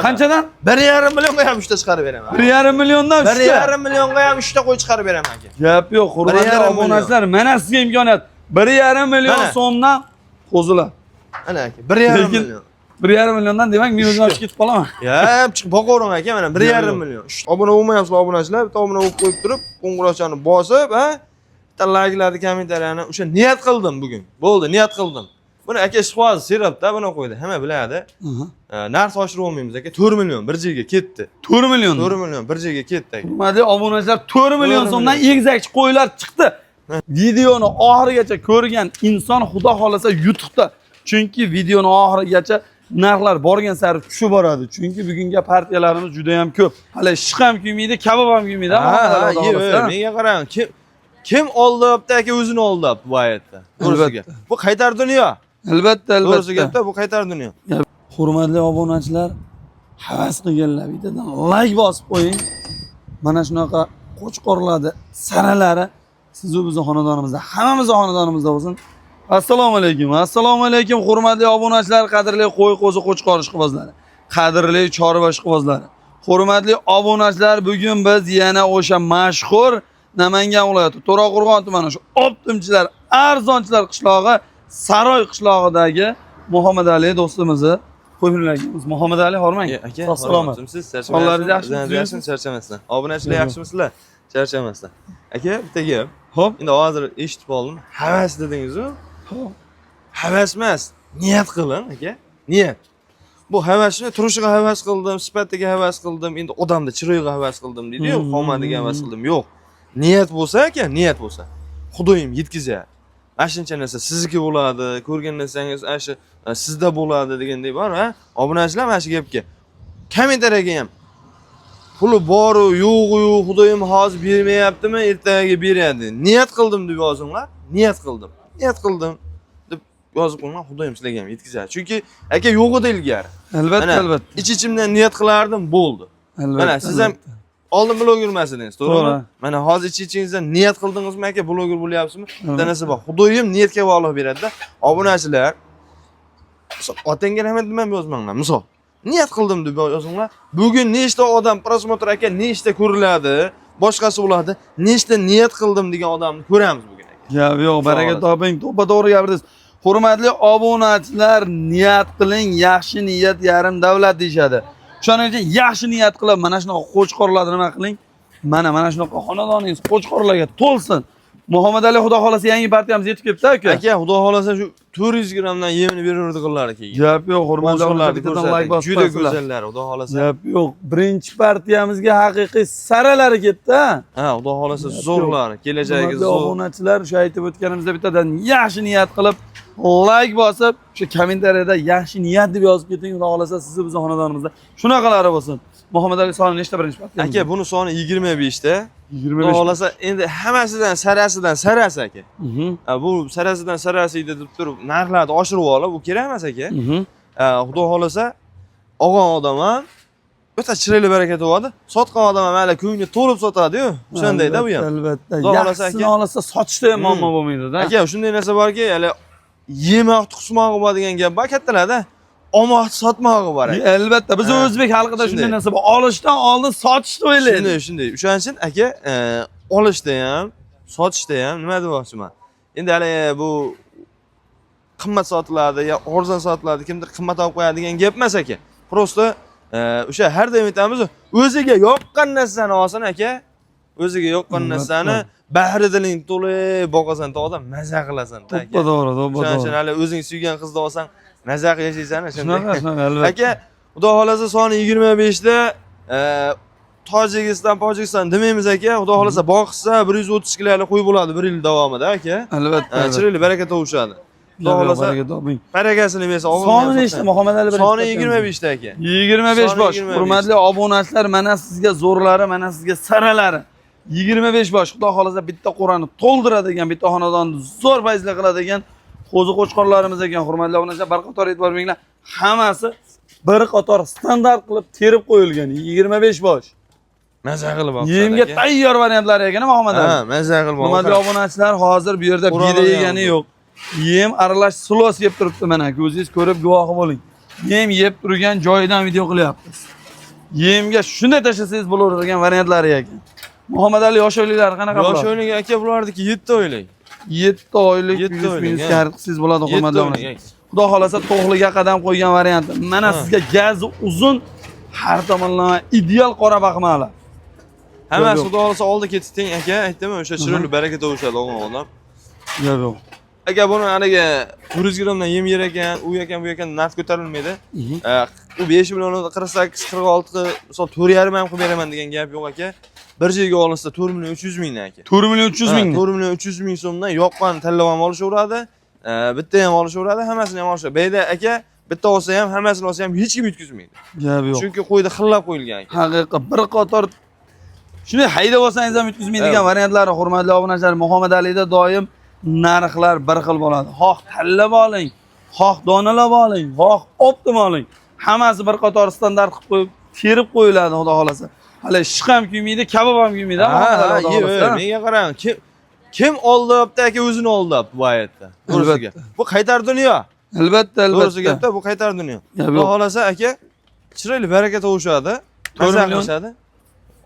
Qanchadan? 1,5 millionga ham 3 ta chiqarib beraman. 1,5 milliondan 3 ta. 1,5 millionga ham 3 ta qo'y chiqarib beraman aka. Gap yo'q, hurmatli obunachilar, mana sizga imkoniyat. 1,5 million so'mdan qo'zilar. Ana aka, 1,5 million. 1,5 milliondan demak, men o'zim olib ketib qolaman. Ya, chiqib boqavering aka, mana 1,5 million. Obuna bo'lmayapsizlar obunachilar, bitta obuna bo'lib qo'yib turib, qo'ng'iroqchani bosib, ha? Bitta like'larni, kommentariyani o'sha niyat qildim bugun. Bo'ldi, niyat qildim. Buni aka ishqiboz serapda buni qo'ydi. Hamma biladi. Narx oshirib olmaymiz aka. 4 million bir joyga ketdi. 4 million. 4 million bir joyga ketdi aka. Hurmatli obunachilar, 4 million so'mdan egizakchi qo'ylar chiqdi. Videoni oxirigacha ko'rgan inson xudo xolasa YouTube'da. Chunki videoni oxirigacha narxlar borgan sari tushib boradi. Chunki bugungi partiyalarimiz juda ham ko'p. Hali ishq ham kuymaydi, kabob ham kuymaydi. Menga qarang, kim oldibdi aka, o'zini oldib bu hayotda. To'g'risiga. Bu qaytar dunyo. Albatta. To'g'risi gapda bu qaytar dunyo. Hurmatli obunachilar, havas qilganlar videodan like bosib qo'ying. Mana shunaqa qo'chqorlarni sanalari siz va bizning xonadonimizda, hammamizning xonadonimizda bo'lsin. Assalomu alaykum. Assalomu alaykum hurmatli obunachilar, qadrli qo'y qo'zi qo'chqor ishqibozlari, qadrli chorva ishqibozlari. Hurmatli obunachilar, bugun biz yana o'sha mashhur Namangan viloyati To'raqo'rg'on tumani shu optimchilar, arzonchilar qishlog'i Saroy qishlog'idagi Muhammad Ali do'stimizni qo'ymirlarimiz. Muhammad Ali hormang. Aka, assalomu alaykum. Siz yaxshimisiz? Charchamasdan. Obunachilar yaxshimisizlar? Charchamasdan. Aka, bitta gap. Xo'p, endi hozir eshitib oldim. Havas dedingiz-ku? Xo'p. Havas emas, niyat qiling aka. Niyat. Bu havasni turishiga havas qildim, sifatiga havas qildim, endi odamda chiroyiga havas qildim deydi-yu, qomatiga havas qildim. Yo'q. Niyat bo'lsa aka, niyat bo'lsa, Xudoyim yetkazadi. Ashuncha narsa sizniki bo'ladi, ko'rgan narsangiz ashi sizda bo'ladi degandek bor, ha? Obunachilar mana shu gapga. Kommentariyaga ham puli bor-u, yo'q-u, Xudoyim hozir bermayaptimi, ertaga beradi. Niyat qildim deb yozinglar. Niyat qildim deb yozib qo'yinglar, Xudoyim sizlarga ham yetkazadi. Chunki aka yo'q edi ilgari. Albatta. Ich-ichimdan niyat qilardim, bo'ldi. Mana siz ham oldin bloger emasdingiz, to'g'rimi? Mana hozir ich-ichingizdan niyat qildingizmi aka, bloger bo'lyapsizmi? Bitta narsa bor. Xudoyim niyatga bog'liq beradi-da. Obunachilar, otangga rahmat deb yozmanglar. Misol, niyat qildim deb yozinglar. Bugun nechta odam prosmotr aka, nechta ko'riladi, boshqasi bo'ladi, nechta niyat qildim degan odamni ko'ramiz bugun aka. Yo'q, baraka toping, to'g'ri gapirdingiz. Hurmatli obunachilar, niyat qiling, yaxshi niyat yarim davlat deyshadi. Shuning uchun yaxshi niyat qilib, mana shunaqa qo'chqorlarni nima qiling? Mana shunaqa xonadoningiz qo'chqorlarga to'lsin. Muhammad Ali xudo xolasa yangi partiyamiz yetib kelibdi aka. Aka, xudo xolasa shu 400 grammdan yemini beraverdi qillar aka. Gap yo'q, hurmatli obunachilar, juda go'zallar, xudo xolasa. Gap yo'q, birinchi partiyamizga haqiqiy saralari ketdi, ha? Ha, xudo xolasa zo'rlar, kelajagi zo'r. Obunachilar, shu aytib o'tganimizda bittadan yaxshi niyat qilib, like bosib, shu kommentariyada yaxshi niyat deb yozib keting, xudo xolasa sizni bizning xonadonimizda shunaqalari bo'lsin. Muhammad Ali soni nechta birinchi partiya? Aka, buni soni 25 ta. 25. Xudo xolasa endi hammasidan sarasi aka. Bu sarasidan sarasi deb turib narxlarni oshirib olib, bu kerak emas aka. Xudo xolasa og'on odam ham o'ta chiroyli baraka topadi. Sotgan odam ham hali ko'ngli to'lib sotadi-yu. O'shandayda bu ham. Albatta. Yaxshisini olsa sotishda ham muammo bo'lmaydi-da. Aka, shunday narsa borki, hali yemoq, tuqsmog'i bor degan gap bor kattalarda. Omoq sotmog'i bor aka. Albatta, biz o'zbek xalqida shunday narsa bor. Olishdan oldin sotishni o'ylaydi. Shunday. O'shaning uchun aka, olishda ham, sotishda ham nima demoqchiman? Endi hali bu qimmat sotiladi yo arzon sotiladi, kimdir qimmat olib qo'yadi degan gap emas aka. Prosta o'sha har doim aytamiz, o'ziga yoqqan narsani olsin aka. O'ziga yoqqan narsani bahri diling to'lib boqasan, to'g'ri, maza qilasan aka. To'g'ri. O'shaning uchun hali o'zing suygan qizni olsang maza qilib yashaysan shunday. Shunaqa, albatta. Aka, xudo xolasa soni 25 ta, Tojikiston demaymiz aka. Xudo xolasa boqsa 130 kilolik qo'y bo'ladi 1 yil davomida aka. Albatta. Chiroyli baraka tovushadi. Xudo xolasa barakasini bersa. Soni nechta Muhammad Ali birinchi? Soni 25 ta aka. 25 bosh. Hurmatli obunachilar, mana sizga zo'rlari, mana sizga saralari. 25 bosh. Xudo xolasa bitta qo'rani to'ldiradigan, bitta xonadonni zo'r fayzli qiladigan qo'zi qo'chqorlarimiz ekan. Hurmatli obunachilar, bir qator e'tibor beringlar. Hammasi bir qator standart qilib terib qo'yilgan 25 bosh. Maza qilib olib. Yemga tayyor variantlari ekan Muhammad Ali. Ha, maza qilib olib. Hurmatli obunachilar, hozir bu yerda bida yegani yo'q. Yem aralash silos yeb turibdi mana. Ko'zingiz ko'rib guvohi bo'ling. yem yeb turgan joyidan video qilyapmiz. Yemga shunday tashlasangiz bo'laveradigan variantlari ekan. Muhammad Ali yosh oyliklari qanaqa bo'ladi? Yosh oylik aka bularniki 7 oylik. 7 oylik 7 oylik, 100 ha. kartisiz bo'ladi, hurmatli oylik, onalar. Xudo xolasa to'g'liga qadam qo'ygan varianti. Mana sizga gazi uzun, har tomonlama ideal qora baxmalar. Hammasi xudo xolasa oldi ketib teng aka, aytdimmi, o'sha chiroyli baraka tovushadi o'g'il odam. Yo'q. Aka buni haligi 100 grammdan yem yer ekan, u ekan, bu ekan narx ko'tarilmaydi. U 5 million 48 46 misol 4,5 ham qilib beraman degan gap yo'q aka. Bir joyga olinsa 4 million 300 mingdan aka. 4 million 300 ming. 4 million 300 ming so'mdan yoqqan tanlab ham olishaveradi. Bitta ham olishaveradi, hammasini ham olishaveradi. Beyda aka bitta olsa ham, hammasini olsa ham hech kim yutkazmaydi. Gap yo'q. Chunki qo'yda xillab qo'yilgan ekan. Haqiqat bir qator shunday haydab olsangiz ham yutkazmaydigan variantlari, hurmatli obunachilar, Muhammad Alida doim narxlar bir xil bo'ladi. Xoh tanlab oling, xoh donalab oling, xoh optim oling. Hammasi bir qator standart qilib qo'yib, terib qo'yiladi, xudo xolasa. Hali ishq ham kuymaydi, kabob ham kuymaydi. Menga qarang, kim oldibdi aka o'zini oldib bu hayotda. To'g'risiga. Bu qaytar dunyo. Albatta, To'g'risi gapda bu qaytar dunyo. Xudo xolasa aka chiroyli baraka tovushadi, maza qilishadi.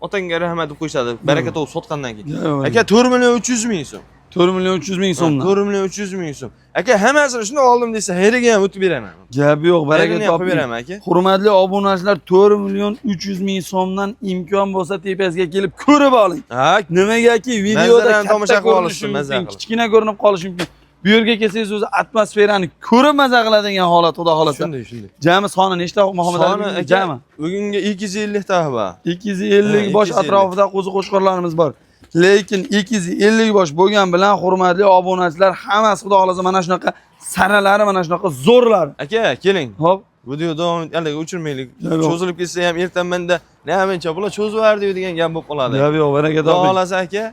Otangga rahmat deb qo'yishadi, baraka tovush sotgandan keyin. Aka 4 million 300 ming so'm. 4 million 300 ming so'mdan. 4 million 300 ming so'm. Aka hammasini shunday oldim desa, hayriga ham o'tib beraman. Gap yo'q, baraka topib beraman aka. Hurmatli obunachilar, 4 million 300 ming so'mdan imkon bo'lsa tepasiga kelib ko'rib oling. Ha, Nimagaki videoda tomosha qilib olishsin, maza qilib. Kichkina ko'rinib qolishi mumkin. Bu yerga kelsangiz o'zi atmosferani ko'rib maza qiladigan holat, xudo xolasa. Shunday. Jami soni nechta Muhammad Ali? Jami bugunga 250 ta bor. 250 bosh atrofida qo'zi-qo'shqorlarimiz bor. Lekin 250 bosh bo'lgan bilan hurmatli obunachilar, hammasi xudo xolasa mana shunaqa saralari, mana shunaqa zo'rlar. Aka, keling. Hop. Video davom etganlik o'chirmaylik. Cho'zilib ketsa ham ertanmanda "Nima bular cho'zib yubordi" degan gap bo'lib qoladi. Gap yo'q, baraka toping. Xudo xolasa aka,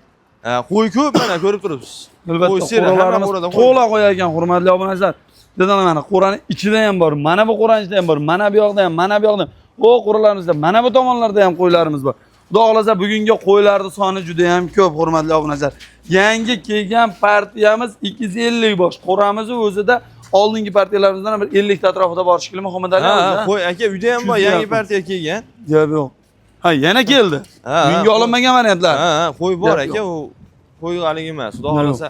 qo'y ko'p mana ko'rib turibsiz. Albatta, qo'ralarimiz to'la qo'ygan hurmatli obunachilar. Dedan mana qo'rani ichida ham bor, mana bu qo'rani ichida ham bor, mana bu yoqda ham, mana bu yoqda ham. O qo'ralarimizda, mana bu tomonlarda ham qo'ylarimiz bor. Xudo xolasa bugungi qo'ylarning soni juda ham ko'p, hurmatli obunachilar. Yangi kelgan partiyamiz 250 bosh. Qo'ramiz o'zida oldingi partiyalarimizdan bir 50 ta atrofida bor shekilli Muhammad Ali. Ha, qo'y aka, uyda ham bor, yangi partiya kelgan. Gap yo'q. Ha, yana keldi. Bunga olinmagan variantlar. Ha, qo'y bor aka, u qo'y haligi emas. Xudo xolasa.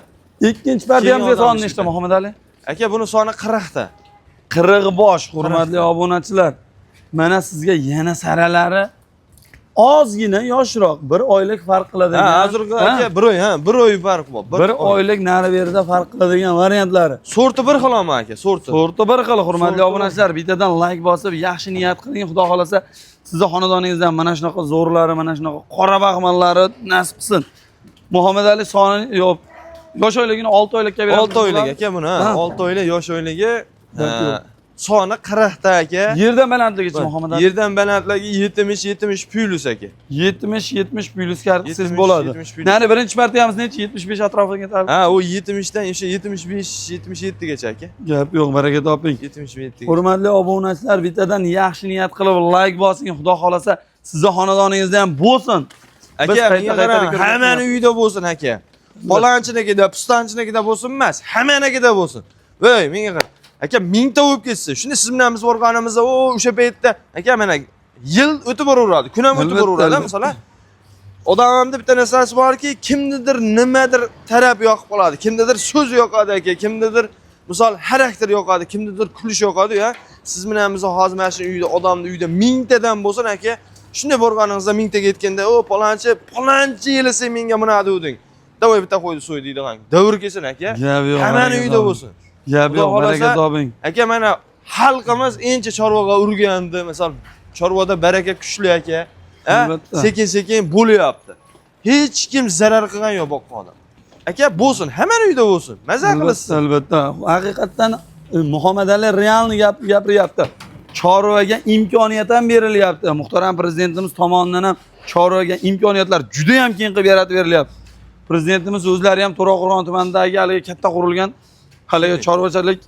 Ikkinchi partiyamizga soni nechta Muhammad Ali? Aka, buni soni 40 ta. 40 bosh, hurmatli obunachilar. Mana sizga yana saralari ozgina yoshroq, 1 oylik farq qiladigan. Ha, hozirgi aka 1 oy, 1 oy farq bor. 1 oylik nari berida farq qiladigan variantlari. Sorti bir xilmi aka, sorti. Sorti bir xil, hurmatli obunachilar. Bittadan like bosib, yaxshi niyat qiling, xudo xolasa sizni xonadoningizdan mana shunaqa zo'rlari, mana shunaqa qora baxmallari nasib qilsin. Muhammad Ali soni yo'q. Yosh oyligini 6 oylikka beramiz. 6 oylik aka buni, 6 oylik yosh oyligi soni 40 ta aka. Yerdan balandligicha Muhammad Ali. Yerdan balandligi 70 plus aka. 70 plus kartisiz bo'ladi. Nari birinchi partiyamiz necha? 75 atrofiga yetadi. Ha, u 70 dan o'sha 77 gacha aka. Gap yo'q, baraka toping. 77. Hurmatli obunachilar, bittadan yaxshi niyat qilib like bosing, xudo xolasa sizni xonadoningizda ham bo'lsin. Aka, menga qarang, hammani uyida bo'lsin aka. Bolanchinikida, pistanchinikida bo'lsin emas, hammanikida bo'lsin. Voy, menga qarang. Aka 1000 ta bo'lib ketsa, shunda siz bilan biz borganimizda, o'sha paytda aka mana yil o'tib boraveradi, kun ham o'tib boraveradi, masalan. Odamda bitta narsasi borki, kimnidir nimadir taraf yoqib qoladi, kimnidir so'z yoqadi aka, kimnidir misol xarakter yoqadi, kimnidir kulish yoqadi ya. Siz bilan biz hozir mana shu uyda, odamni uyda 1000 tadan bo'lsin aka, shunday borganingizda 1000 taga yetganda, palonchi yili sen menga buni deding. Davoy bitta qo'ydi so'y deydigan. Davr kelsin aka. Hammani uyda bo'lsin. Gap yo'q, baraka toping. Aka, mana xalqimiz encha chorvaga urgandi, masalan, chorvada baraka kuchli aka. Sekin-sekin bo'lyapti. Hech kim zarar qilgan yo'q boqqanda. Aka, bo'lsin, hammani uyda bo'lsin. Maza qilasiz. Albatta. Haqiqatan Muhammad Ali realni gapiryapti. Chorvaga imkoniyat ham berilyapti. Muhtaram prezidentimiz tomonidan ham chorvaga imkoniyatlar juda ham keng qilib yaratib berilyapti. Prezidentimiz o'zlari ham To'raqo'rg'on tumanidagi haligi katta qurilgan haligi chorvachilik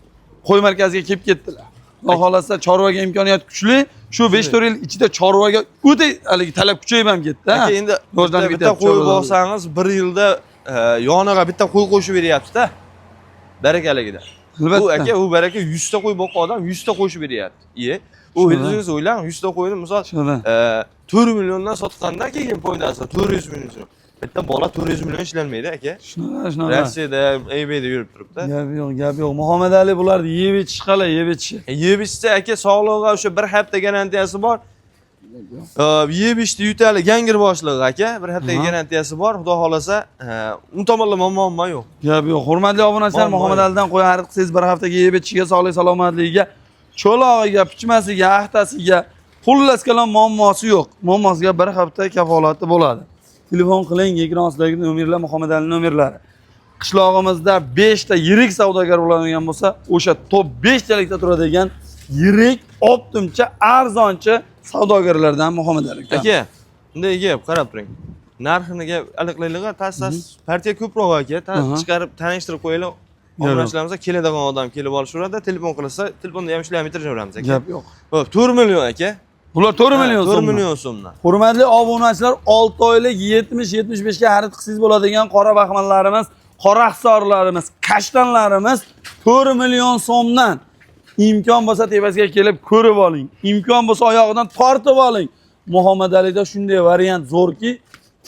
qo'y markaziga kelib ketdilar. Xudo xolasa chorvaga imkoniyat kuchli. Shu 5-4 yil ichida chorvaga o'ta haligi talab kuchayib ham ketdi. Aka, endi bitta qo'y bo'lsangiz 1 yilda yoniga bitta qo'y qo'shib beryapsiz-da. Barakaligida. Albatta. Bu aka u baraka 100 ta qo'y boqqan odam 100 ta qo'shib beryapti. U o'zingiz o'ylang, 100 ta qo'yni misol Shuni. 4 milliondan sotganda keyin foydasi 400 million. Bitta bola 400 million ishlanmaydi aka. Shunaqa. Rossiyada, eBayda yurib turibdi. Gap yo'q. Muhammad Ali bularni yeb ichish qalay, yeb ichishi. Yeb ichsa aka sog'lig'iga o'sha bir hafta garantiyasi bor. Yeb ichdi yutali gangir boshlig'i aka, bir haftaga garantiyasi bor. Xudo xolasa, u tomonlama muammo yo'q. Gap yo'q. Hurmatli obunachilar, Muammo Muhammad yo'q. Alidan qo'y ariq qilsangiz bir haftaga yeb ichishiga, sog'lik salomatligiga, cho'log'iga, pichmasiga, ahtasiga, xullas kalom muammosi yo'q. Muammosiga bir hafta kafolati bo'ladi. Telefon qiling, ekran ostidagi nomerlar Muhammad Ali nomerlari. Qishlog'imizda 5 ta yirik savdogar bo'ladigan bo'lsa, o'sha top 5 talikda turadigan yirik, optimcha, arzoncha savdogarlardan Muhammad Ali Aka, bunday gap qarab turing. Narxini aniqlaylikqa ta'sis partiya ko'proq aka, chiqarib tanishtirib qo'yaylik. Obunachilarimizga keladigan odam kelib olishadi, telefon qilsa, telefonda ham ishlayam bitiraveramiz aka. Gap yo'q. Xo'p, 4 million aka. Bular 4 million 4 so'm. million so'mdan. Hurmatli obunachilar, 6 oylik 70-75 ga xarid qilsangiz bo'ladigan qora baxmallarimiz, qora hisorlarimiz, kashtanlarimiz 4 million so'mdan. Imkon bo'lsa tepasiga kelib ko'rib oling. Imkon bo'lsa oyog'idan tortib oling. Muhammad Alida shunday variant zo'rki,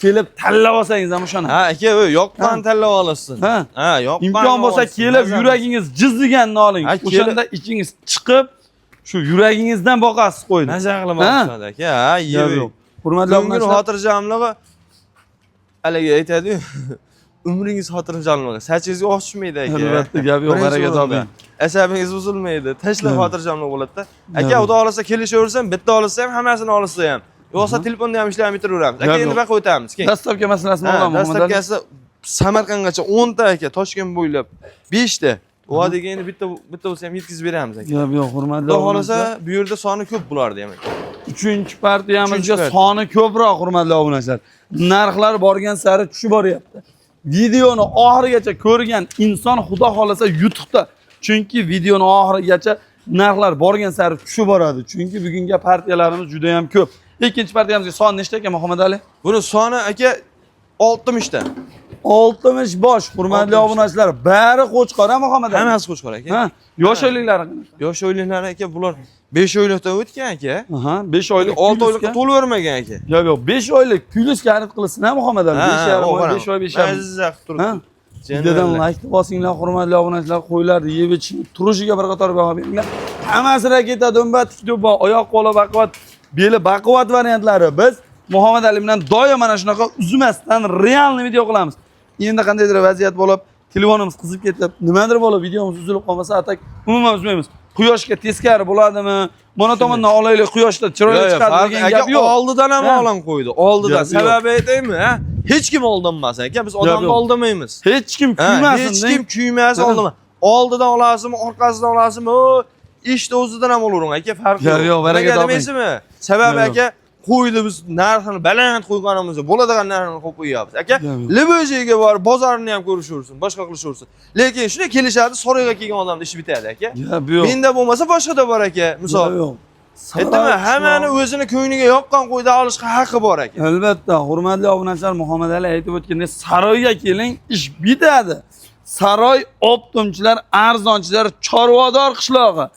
kelib tanlab olsangiz ham o'shani. Ha aka, yoqqan tanlab olasiz. Ha, yoqqan. Imkon bo'lsa kelib yuragingiz jizdiganini oling. O'shanda ichingiz chiqib, shu yuragingizdan boqasiz qo'ydi. Maza qilib olishadi aka. Ha, yo'q. Hurmatli obunachilar, xotirjamligi haliga aytadi-yu. Umringiz xotirjamligi sachingizni ochishmaydi aka. Albatta, gap yo'q, baraka toping. Asabingiz buzilmaydi. Tashlab xotirjamlik bo'ladi-da. Aka, xudo olsa kelishaversam, bitta olsa ham, hammasini olsa ham. Yo'qsa telefonda ham ishlayib bitiraveramiz. Aka, endi baqa o'tamiz. Dastlabki masalasini olamiz. Dastlabkasi Samarqandgacha 10 ta aka, Toshkent bo'ylab 5 ta. Va degani bitta bo'lsa ham yetkazib beramiz aka. Gap yo'q, hurmatli. Xudo xolasa, bu yerda soni ko'p bo'lardi ham aka. 3-partiyamizga soni ko'proq, hurmatli obunachilar. Narxlar borgan sari tushib boryapti. Videoni oxirigacha ko'rgan inson xudo xolasa yutuqda. Chunki videoni oxirigacha narxlar borgan sari tushib boradi. Chunki bugungi partiyalarimiz juda ham ko'p. Ikkinchi partiyamizga son nechta ekan Muhammad Ali? Buni soni aka 60 ta. 60 bosh, hurmatli obunachilar. Bari qo'chqor ha Muhammad Ali. Hammasi qo'chqor aka. Ha, yosh oyliklari qanaqa? Yosh oyliklari aka, bular 5 oylikdan o'tgan aka. Aha, 5 oylik, 6 oylikka to'lavermagan aka. Yo'q, 5 oylik plyusga xarid qilsin ha Muhammad Ali. 5 oy, 5 oy, 5 oy. Azizlar turibdi. Videodan like bosinglar, hurmatli obunachilar, qo'ylarni yeb ichib, turishiga bir qator baho beringlar. Hammasi raketa, dumba, tikduba, oyoq qo'li baquvvat, beli baquvvat variantlari. Biz Muhammad Ali bilan doim mana shunaqa uzmasdan realni video qilamiz. Endi qandaydir vaziyat bo'lib, telefonimiz qizib ketib, nimadir bo'lib, videomiz uzilib qolmasa, atak umuman uzmaymiz. Quyoshga teskari bo'ladimi? Mana tomondan olaylik, quyoshda chiroyli chiqadi degan gap yo'q. Oldidan ham olam qo'ydi. Oldidan. Sababi aytaymi, ha? Hech kim oldanmas aka. Biz odamni oldamaymiz. Hech kim kuymasin. Hech kim kuymas oldima. Oldidan olasizmi, orqasidan olasizmi? Ishni o'zidan ham olavering aka, farqi yo'q. Yo'q, baraka toping. Demaysizmi? Sababi aka, qo'ydi biz narxini baland qo'yganimiz, bo'ladigan narxini qo'yib qo'yapmiz. Aka, Libojiga borib bozorni ham ko'rishaversin, boshqa qilishaversin. Lekin shunday kelishadi, so'rayga kelgan odamning ishi bitadi aka. Gap yo'q. Menda bo'lmasa boshqada bor aka. Misol. Yo'q. Aytdimi, hammani o'zini ko'ngliga yoqqan qo'yda olishga haqqi bor aka. Albatta, hurmatli obunachilar, Muhammad Ali aytib o'tgandek, saroyga keling, ish bitadi. Saroy optimchilar, arzonchilar, chorvador qishlog'i.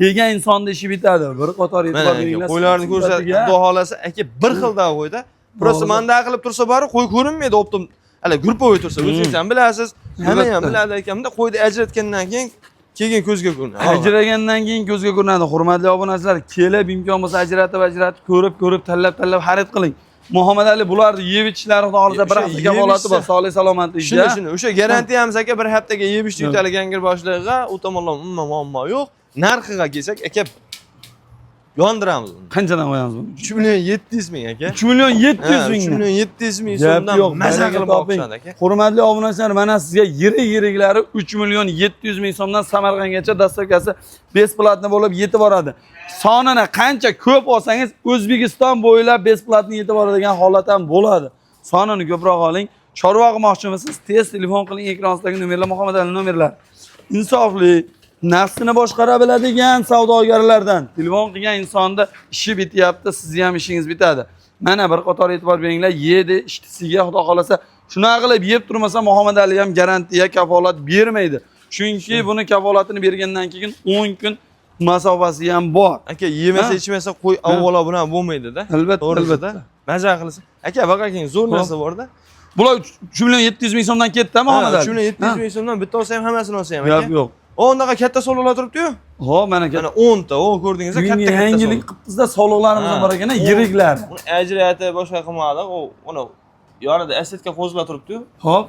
Kelgan insonning ishi bitadi. Bir qator e'tibor beringlar. Qo'ylarni ko'rsatib, xudo xolasa aka bir xilda qo'yda. Prosta manda qilib tursa bari qo'y ko'rinmaydi optim. Hali grupovoy tursa, o'zingiz ham bilasiz, hamma ham biladi ekanmi, qo'yni ajratgandan keyin ko'zga ko'rinadi. Ajragandan keyin ko'zga ko'rinadi. Hurmatli obunachilar, kelib imkon bo'lsa ajratib ko'rib tanlab xarid qiling. Muhammad Ali bularni yeb ichishlari xudo xolasa bir haftaga holati bor, sog'lik salomatligiga. Shuni, o'sha garantiyamiz aka bir haftaga yeb ichib yutali gangir boshlig'iga u tomonlama umuman muammo yo'q. Narxiga kelsak aka yondiramiz uni. Qanchadan qo'yamiz buni? 3 million 700 ming aka. 3 million 700 ming. 3 million 700 ming so'mdan maza qilib olishadi aka. Hurmatli obunachilar, mana sizga yirik-yiriklari 3 million 700 ming so'mdan Samarqandgacha dastlabkasi besplatni bo'lib yetib boradi. Sonini qancha ko'p olsangiz, O'zbekiston bo'ylab besplatni yetib boradigan holat ham bo'ladi. Sonini ko'proq oling. Chorva qilmoqchimisiz? Tez telefon qiling, ekran ostidagi nomerlar Muhammad Ali nomerlari. Insofli, nafsini boshqara biladigan savdogarlardan telefon qilgan insonda ishi bityapti, sizni ham ishingiz bitadi. Mana bir qator e'tibor beringlar, yedi, ishtisiga xudo xolasa shunaqa qilib yeb turmasa Muhammad Ali ham garantiya, kafolat bermaydi. Chunki buni kafolatini bergandan keyin 10 kun masofasi ham bor. Aka yemasa ichmasa qo'y avvalo buni ham bo'lmaydi-da. Albatta, To'g'risida. albatta. Maza qilsin. Aka baqaking zo'r narsa bor-da. Bular 3 million 700 ming so'mdan ketdi, Muhammad Ali. 3 million 700 ming so'mdan bitta olsa ham hammasini olsa ham aka. Yo'q, yo'q. O'ndaqa katta soloqlar turibdi-yu. Hop, mana Mana 10 ta, o ko'rdingizlar katta katta. yangilik qilibmizda sog'liqlarimiz bor ekan, yiriklar. Uni ajratib boshqa qilmadi. Uni yonida estetika qo'zlar turibdi-yu. Hop.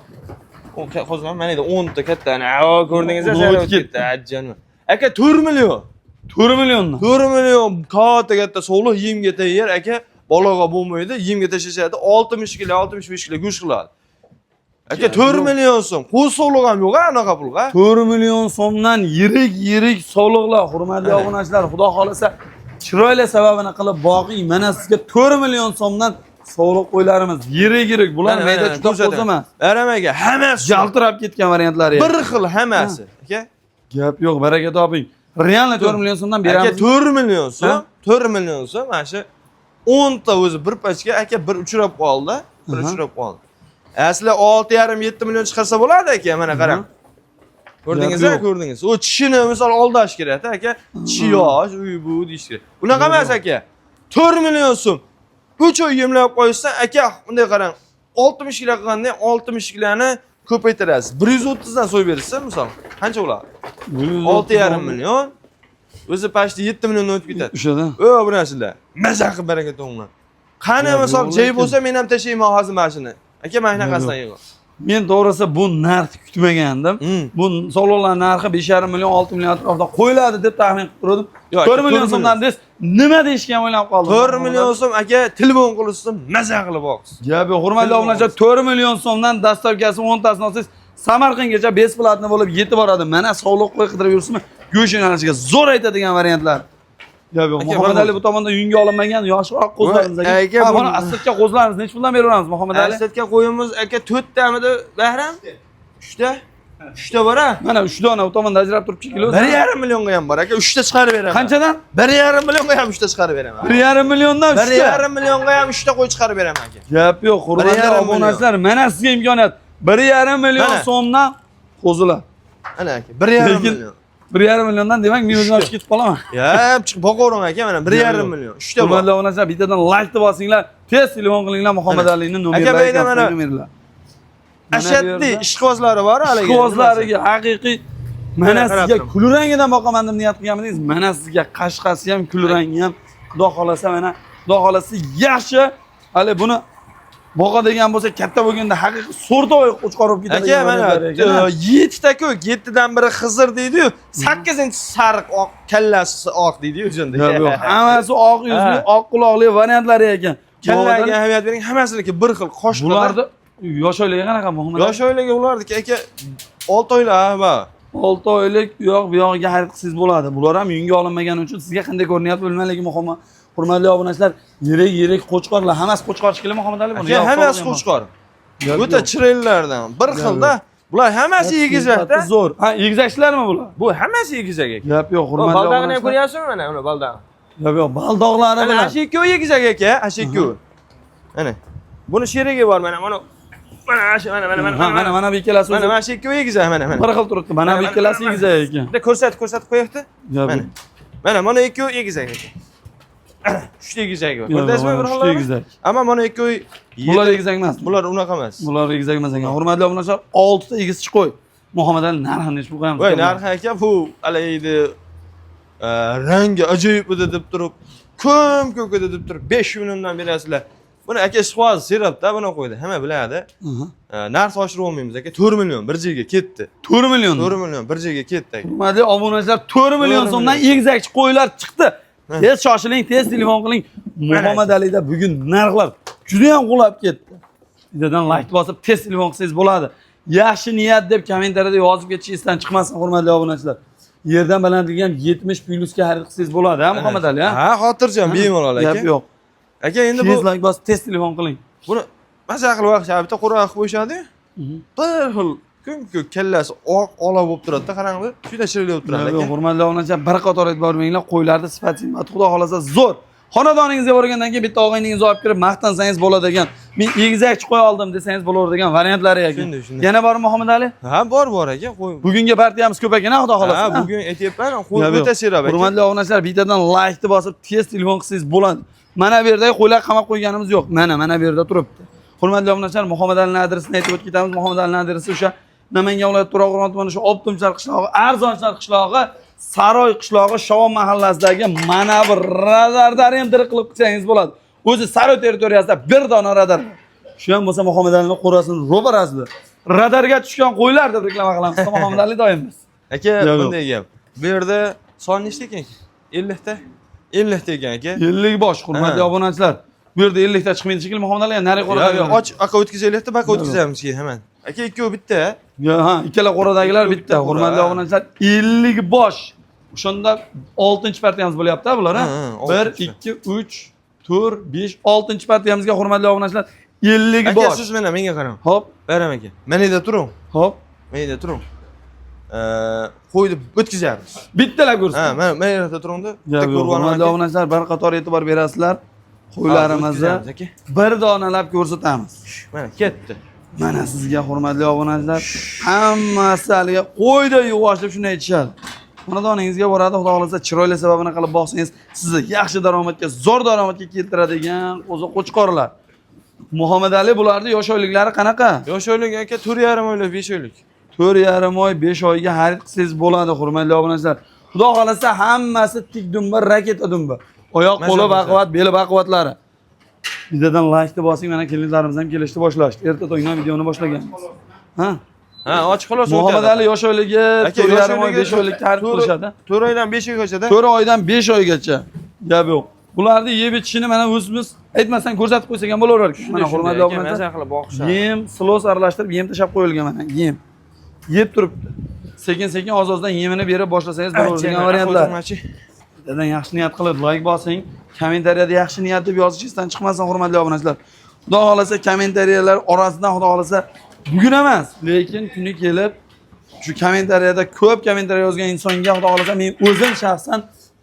O qo'zlar mana edi 10 ta katta. Ana, ko'rdingizlar, o'tib ketdi. Ajjanmi. Aka 4 million. 4 milliondan. 4 million katta sog'liq yemga tayyor aka. Bolaga bo'lmaydi, yemga tashashadi. 60 kilo, 65 kilo go'sht qiladi. Aka 4 million so'm. Qo'y sog'liq ham yo'q, anaqa pulga. 4 million so'mdan yirik sog'liqlar, hurmatli obunachilar, xudo xolasa chiroyli sababini qilib boqing. Mana sizga 4 million so'mdan sog'liq qo'ylarimiz yirik. Bular mayda juda qo'z emas. Aramaga hammasi jaltirab ketgan variantlari. bir xil hammasi. Aka, gap yo'q, baraka toping. Realni 4 million so'mdan beramiz. Aka 4 million so'm, 4 million so'm mana shu 10 ta o'zi bir pachka aka bir uchrab qoldi, bir uchrab qoldi. Asli 6,5-7 million chiqarsa bo'ladi aka, mana qarang. Ko'rdingizmi? Ko'rdingiz. O tishini misol oldash kerak aka. Tishi yosh, uy bu deyish kerak. Bunaqa emas aka. 4 million so'm. 3 oy yemlab qo'ysa aka, bunday qarang. 60 kilo qilganda 60 kiloni ko'paytirasiz. 130 dan so'yib berasiz misol. Qancha bo'ladi? 6,5 million. O'zi pashti 7 million o'tib ketadi. O'shada. O bu narsalar. Maza qilib baraka to'nglar. Qani misol jay bo'lsa men ham tashlayman hozir mashina. Aka mana shunaqasidan yo'q. Men to'g'risi bu narxni kutmagandim. Bu sog'liqlar narxi 5,5 million 6 million atrofida qo'yiladi deb taxmin qilib turdim. 4 million so'mdan des nima deyishgan o'ylab qoldim. 4 million so'm aka telefon qilsin maza qilib boqsiz. Gap yo'q, hurmatli obunachilar, 4 million so'mdan dastavkasi 10 tasini olsangiz Samarqandgacha besplatni bo'lib yetib boradi. Mana sog'liq qo'y qidirib yursizmi? Go'sht yo'nalishiga zo'r aytadigan variantlar. Gap yo'q. Muhammad Ali bu tomonda yunga olinmagan yoshroq qo'zlarimizga. Ha, mana asirga qo'zlarimiz necha puldan beraveramiz Muhammad Ali? Asirga qo'yimiz aka 4 tamida Bahram? 3 ta? 3 ta bor a? Mana 3 dona u tomonda ajrab turibdi kilosi. 1,5 millionga ham bor aka, 3 ta chiqarib beraman. Qanchadan? 1,5 millionga ham 3 ta chiqarib beraman. 1,5 milliondan 3 ta. 1,5 millionga ham 3 ta qo'y chiqarib beraman aka. Gap yo'q, hurmatli obunachilar, mana sizga imkoniyat. 1,5 million so'mdan qo'zilar. Ana aka, 1,5 million. 1,5 milliondan demak men o'zim olib ketib qolaman. Ya, chiqib boqavering aka, mana 1,5 million. 3 ta bor. Hurmatli obunachilar, bittadan like bosinglar, tez telefon qilinglar Muhammad Alining nomerlariga. Aka, mana ashaddiy ishqibozlari bor hali. Ishqibozlariga haqiqiy mana sizga kulrangidan boqaman deb niyat qilganmidingiz? Mana sizga qashqasi ham, kulrangi ham, xudo xolasa mana, xudo xolasa yaxshi. Hali buni boqadigan bo'lsa, katta bo'lganda haqiqiy so'rtoy qo'chqorib ketadi. Aka, mana 7 ta ko'k, 7 dan biri Xizir deydi-yu, 8-chi sariq oq kallasi oq deydi-yu o'shanda. Yo'q, hammasi oq yuzli, oq quloqli variantlari ekan. Kallaga ahamiyat bering, hammasiniki bir xil qosh. Bularni yosh oyliga qanaqa Muhammad? Yosh oyliga ularniki aka 6 oylar ha. 6 oylik u yoq bu yog'iga xarid qilsangiz bo'ladi. Bular ham yunga olinmagani uchun sizga qanday ko'rinyapti bilmayman, lekin muhimi hurmatli obunachilar, yirik qo'chqorlar, hammasi qo'chqor shekilli Muhammad Ali buni. Hammasi qo'chqor. O'ta chiroylilardan, bir xilda. Bular hammasi egizakda. Zo'r. Ha, egizakchilarmi bular? Bu hammasi egizak aka. Gap yo'q, hurmatli obunachilar. Baldog'ini ham ko'ryapsizmi mana uni baldog'i? Gap yo'q, baldoqlari bilan. Ana shekko egizak aka, ashekko. Ana. Buni sherigi bor mana, mana bu ikkalasi o'zi. Mana shekko egizak mana. Bir xil turibdi. Mana bu ikkalasi egizak ekan. Bitta ko'rsatib qo'yapti. Mana ikki egizak ekan. 3 ta egizak bor. Ko'rdingizmi bir xillar? 3 ta egizak. Ammo mana ikki bular egizak emas. Bular unaqa emas. Bular egizak emas ekan. Hurmatli obunachilar, 6 ta egizchi qo'y. Muhammad Ali narxini necha pul qo'yamiz? Voy, narxi aka bu alaydi rangi ajoyib edi deb turib, ko'k edi deb turib 5 milliondan berasizlar. Buni aka ishqiboz serapda buni qo'ydi. Hamma biladi. Narx oshirib olmaymiz aka. 4 million bir joyga ketdi. 4 million. 4 million bir joyga ketdi aka. Hurmatli obunachilar, 4 million so'mdan egizakchi qo'ylar chiqdi. Tez shoshiling, tez telefon qiling. Muhammad Alida bugun narxlar juda ham qulab ketdi. Bittadan like bosib tez telefon qilsangiz bo'ladi. Yaxshi niyat deb kommentariyada yozib ketishingizdan chiqmasin hurmatli obunachilar. Yerdan balandligi ham 70 plyusga xarid qilsangiz bo'ladi, ha Muhammad Ali, ha? Ha, xotirjam bemalol aka. Gap yo'q. Aka, endi bu like bosib tez telefon qiling. Buni maza qilib vaqtcha bitta qur'a qilib qo'yishadi. Bir xil ko'k kallasi oq ola bo'lib turadi-da, qaranglar. Shunda chiroyli bo'lib turadi aka. Hurmatli obunachilar, bir qator e'tibor beringlar, qo'ylarda sifat siymati xudo xolasa zo'r. Xonadoningizga borgandan keyin bitta og'ayningizni olib kirib maqtansangiz bo'ladigan, men egizakchi qo'y oldim desangiz bo'laveradigan variantlari ekan. Shunday. Yana bormi Muhammad Ali? Ha, bor aka, qo'y. Bugungi partiyamiz ko'p ekan, xudo xolasa. Ha, bugun aytyapman, qo'y o'ta serob aka. Hurmatli obunachilar, bittadan like bosib, tez telefon qilsangiz bo'ladi. Mana bu yerdagi qo'ylar qamab qo'yganimiz yo'q. Mana bu yerda turibdi. Hurmatli obunachilar, Muhammad Ali adresini aytib o'tib ketamiz. Muhammad Ali adresi o'sha Namangan viloyati To'raqo'rg'on tumani shu Optimchar qishlog'i, Arzonchar qishlog'i, Saroy qishlog'i, Shovon mahallasidagi mana bir radarda ham dirq qilib qilsangiz bo'ladi. O'zi Saroy territoriyasida bir dona radar. Shu ham bo'lsa Muhammad Alining qo'rasini ro'barasida. Radarga tushgan qo'ylar deb reklama qilamiz. Muhammad Ali doimiz. Aka, bunday gap. Bu yerda son nechta ekan? 50 ta. 50 ta ekan aka. 50 bosh, hurmatli obunachilar. Bu yerda 50 ta chiqmaydi shekilli Muhammad Ali, nari qo'rada. Yo'q, och aka o'tkazaylik-da, baka o'tkazamiz keyin hemen. Aka, ikkovi bitta. Ha, ikkala qo'radagilar bitta. Hurmatli obunachilar, 50 bosh. O'shanda 6-partiyamiz bo'lyapti bular, ha? 1 2 3 4 5 6-partiyamizga hurmatli obunachilar 50 bosh. Aka, siz menga qarang. Hop, Baram aka. Menida turing. hop. Menida turing. Qo'yni o'tkazamiz. Bittalar ko'rsin. Ha, men yerda turingda. Bitta hurmatli obunachilar, bir qator e'tibor berasizlar. Qo'ylarimizni bir donalab ko'rsatamiz. Mana ketdi. Mana sizga hurmatli obunachilar, hammasi haliga qo'yda yug'osh deb shunday aytishadi. Xonadoningizga boradi, xudo xolasa chiroyli sababini qilib boqsangiz, sizni yaxshi daromadga, zo'r daromadga keltiradigan o'zi qo'chqorlar. Muhammad Ali bularning yosh oyliklari qanaqa? Yosh oylik aka 4,5 oylik, 5 oylik. 4,5 oy, 5 oyga xarid qilsangiz bo'ladi, hurmatli obunachilar. Xudo xolasa hammasi tik dumba, raketa dumba. Oyoq qo'li baquvvat, beli baquvvatlari. Videodan like bosing, mana klientlarimiz ham kelishdi boshlashdi. Erta tongdan videoni boshlaganmiz. Ha? Ha, ochiq xolos. Muhammad Ali yosh oyligi 4,5 oy, 5 oylik xarid qilishadi. 4 oydan 5 oygacha. 4 oydan 5 oygacha. Gap yo'q. Bularni yeb ichishini mana o'zimiz aytmasdan ko'rsatib qo'ysak ham bo'laverar. Mana hurmatli obunachilar, qilib boqishadi. yem, silos aralashtirib yem tashab qo'yilgan mana, yem. Yeb turibdi. Sekin-sekin oz-ozdan yemini berib boshlasangiz bo'laveradigan variantlar. Dedan yaxshi niyat qilib like bosing, kommentariyada yaxshi niyat deb yozishingizdan chiqmasin hurmatli obunachilar. Xudo xolasa kommentariyalar orasidan xudo xolasa bugun emas, lekin kuni kelib shu kommentariyada ko'p kommentariya yozgan insonga xudo xolasa men o'zim shaxsan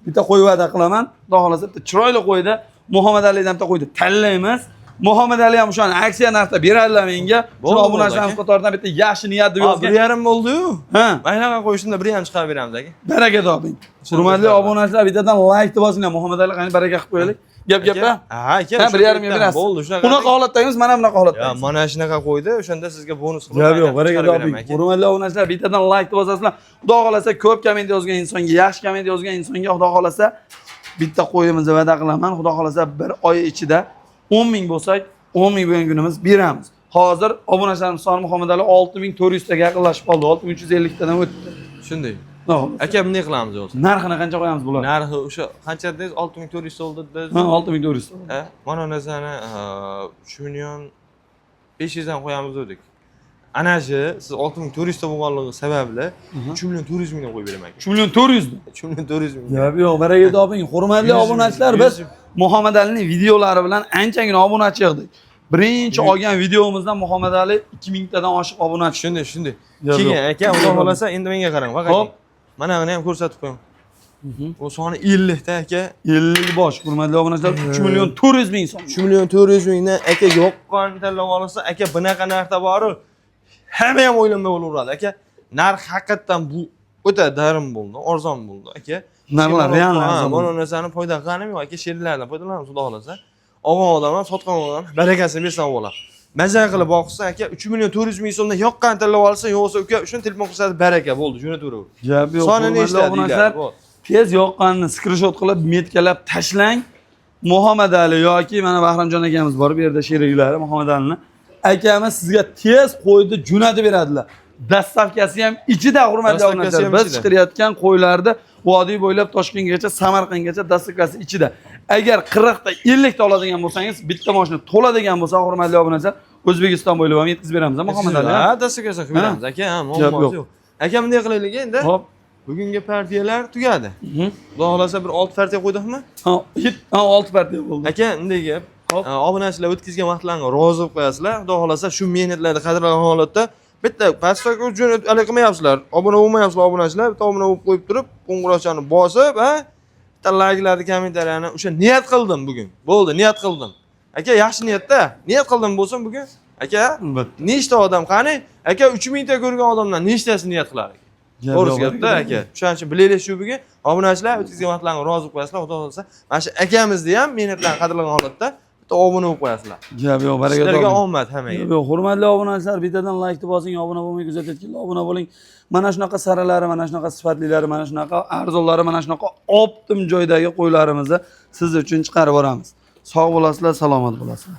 bitta qo'y va'da qilaman. Xudo xolasa bitta chiroyli qo'yda Muhammad Alidan bitta qo'yda tanlaymiz. Muhammad Ali ham o'shani aksiya narxda beradilar menga. Shu obunachilarimiz qatoridan bitta yaxshi niyat deb yozgan. 1,5 bo'ldi-yu. Ha. Maynaga qo'yishda 1,5 chiqarib beramiz aka. Baraka toping. Hurmatli obunachilar, bittadan like bosinglar. Muhammad Ali qani baraka qilib qo'yaylik. Gap-gapda. Ha, aka. 1,5 berasiz. Bo'ldi, shunaqa. Bunaqa holatdamiz, mana bunaqa holatda. Ya, mana shunaqa qo'ydi, o'shanda sizga bonus qilib. Yo'q, baraka toping. Hurmatli obunachilar, bittadan like bosasizlar. Xudo xolasa ko'p komment yozgan insonga, yaxshi komment yozgan insonga xudo xolasa bitta qo'yimizni va'da qilaman. Xudo xolasa 1 oy ichida 10 ming bo'lsak, 10 ming bo'lgan kunimiz beramiz. Hozir obunachilarimiz soni Muhammad Ali 6400 taga yaqinlashib qoldi. 6350 tadan o'tdi. Shunday. Xo'p. Aka, bunday qilamiz o'zi. Narxini qancha qo'yamiz bular? Narxi o'sha qancha dedingiz? 6400 bo'ldi dedingiz. Ha, 6400. Ha, mana narsani 3 million 500 dan qo'yamiz dedik. Ana shu siz 6400 ta bo'lganligi sababli 3 million 400 mingdan qo'yib beraman. 3 million 400 mi? 3 million 400 ming. Yo'q, baraka toping. Hurmatli obunachilar, biz Muhammad Alining videolari bilan anchagina obunachi yig'dik. Birinchi olgan videomizdan Muhammad Ali 2000 tadan oshiq obunachi. Shunday. Keyin aka, xudo xolasa endi menga qarang, Hop. mana buni ham ko'rsatib qo'ying. Bu soni 50 ta aka. 50 bosh, hurmatli obunachilar, 3 million 400 ming so'm. 3 million 400 mingdan aka yo'qqan tanlab olsa, aka bunaqa narxda bor-ku. Hamma ham o'ylamay bo'laveradi aka. Narx haqiqatan bu o'ta darim bo'ldi, arzon bo'ldi aka. Narxlar real arzon. Mana narsani foyda qilganim yo'q aka, she'rlardan foydalanamiz xudo xolasa. Olgan odam ham sotgan odam barakasini bersa bo'ladi. Maza qilib boqsa aka 3 million 400 ming so'mdan yoqqan tanlab olsa, yo'qsa uka shuni telefon qilsangiz baraka bo'ldi, jo'nataver. Gap yo'q. Soni nechta deydilar. Tez yoqqanini screenshot qilib metkalab tashlang. Muhammad Ali yoki mana Bahramjon akamiz bor bu yerda sheriklari Muhammad Alini. Akamiz sizga tez qo'ydi jo'natib beradilar. Dastavkasi ham ichida hurmatli obunachilar. Biz chiqarayotgan qo'ylarda vodiy bo'ylab Toshkentgacha, Samarqandgacha dastavkasi ichida. Agar 40 ta 50 ta oladigan bo'lsangiz, bitta mashina to'ladigan bo'lsa, hurmatli obunachilar, O'zbekiston bo'ylab ham yetkazib beramiz, Muhammad Ali. Ha, dastavkasi qilib beramiz aka, ha, muammo yo'q. Aka, bunday qilaylik endi. Hop. Bugungi partiyalar tugadi. Xudo xolasa bir 6 partiya qo'ydikmi? Ha, 6 partiya bo'ldi. Aka, bunday gap. Obunachilar o'tkazgan vaqtlarga rozi bo'lib qo'yasizlar. Xudo xolasa shu mehnatlarni qadrlagan holatda bitta pastga jo'nat qilmayapsizlar. Obuna bo'lmayapsizlar obunachilar. Bitta obuna bo'lib qo'yib turib, qo'ng'iroqchani bosib, ha? bitta like'larni, kommentariyani o'sha niyat qildim bugun. Bo'ldi, niyat qildim. Aka, yaxshi niyatda. Niyat qildim bo'lsin bugun. Aka, nechta odam qani? Aka 3000 ta ko'rgan odamlar nechtasi niyat qilar ekan? To'g'risi gapda aka. Shuning uchun bilaylik shu bugun obunachilar o'tkazgan vaqtlarni rozi qilib qo'yasizlar. Xudo xolasa, mana shu akamizni ham mehnatlarini qadrlagan holatda bitta obuna bo'lib qo'yasizlar. Gap yo'q, baraka toping. Sizlarga omad hammaga. Yo'q, hurmatli obunachilar, bittadan like bosing, obuna bo'lmay kuzatayotganlar obuna bo'ling. Mana shunaqa saralari, mana shunaqa sifatlilari, mana shunaqa arzonlari, mana shunaqa optim joydagi qo'ylarimizni siz uchun chiqarib boramiz. Sog' bo'lasizlar, salomat bo'lasizlar.